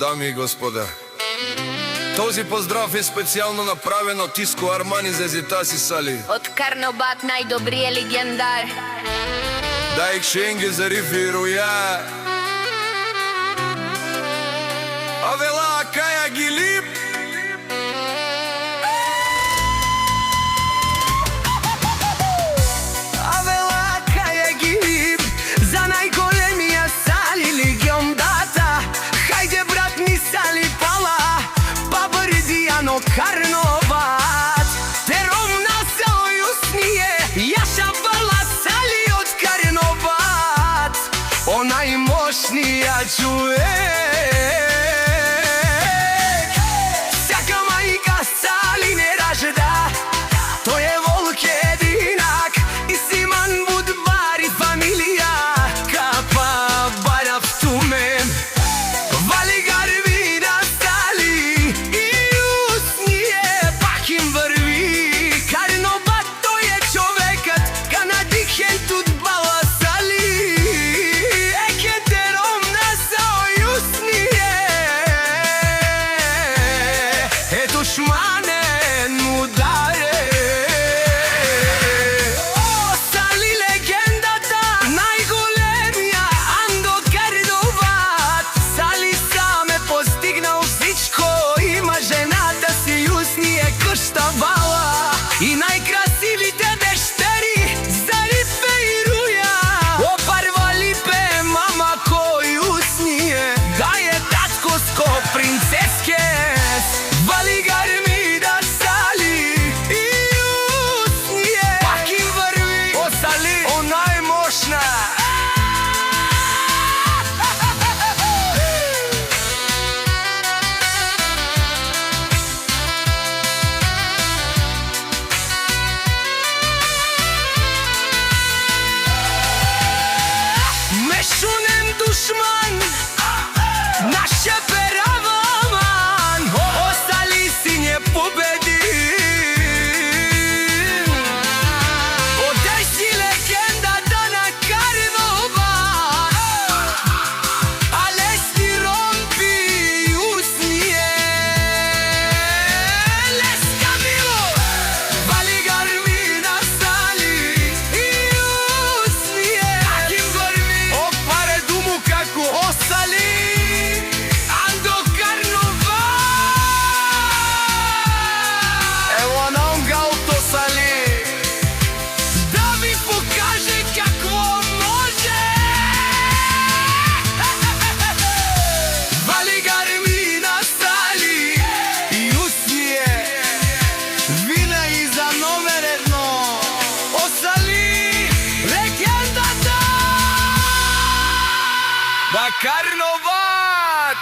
Дами и господа, този поздрав е специјално направен од Тиско Армани за Зетаси Сали. Од Карнобат најдобрије легендар. Дајк Шенге за Рифи Руја. Авела Каја Гилип. Авела Каја Гилип за најголемија Сали легендата. Хајде брат ни Сали пала, па Бърдијано Карнобат. Тером на село Јусние, јаша бала Сали од Карнобат. Онај мощнија човек, сяка мајка Сали не ражда. Тој е волк единак и Симан Будбари фамилија. Капа бара в тумен, вали гарви на Сали и Јусние пак им врви. Карнобат тој е човекот, канадикен тут бала Сали. Екетером на село Јусние, ето шманен ударе. Сали легендата, најголемија Андо Карнобат. Сали сам е постигнал всичко, има жената си Јусние куштавала и најкрасивите дештери за Рифе и Руја. Опарва липе мама кој Јусние, да е татковско принцескес. Вали гарми да Сали и Јусние пак им врви. О Сали, о најмошна. Мешунен душман, наше пераваман. О Сали си не победим. Одај си легендата на Карнобат. Алесни ромпи Јусние, леска мило. Вали гарми на Сали и Јусние пак им врви. О паре думу како о Сали, Андо Карнобат. Ево нам галто Сали, да ви покаже какво може. Вали гарми на Сали и Јусние, винаги за номер едно. О Сали, легендата на Карнобат.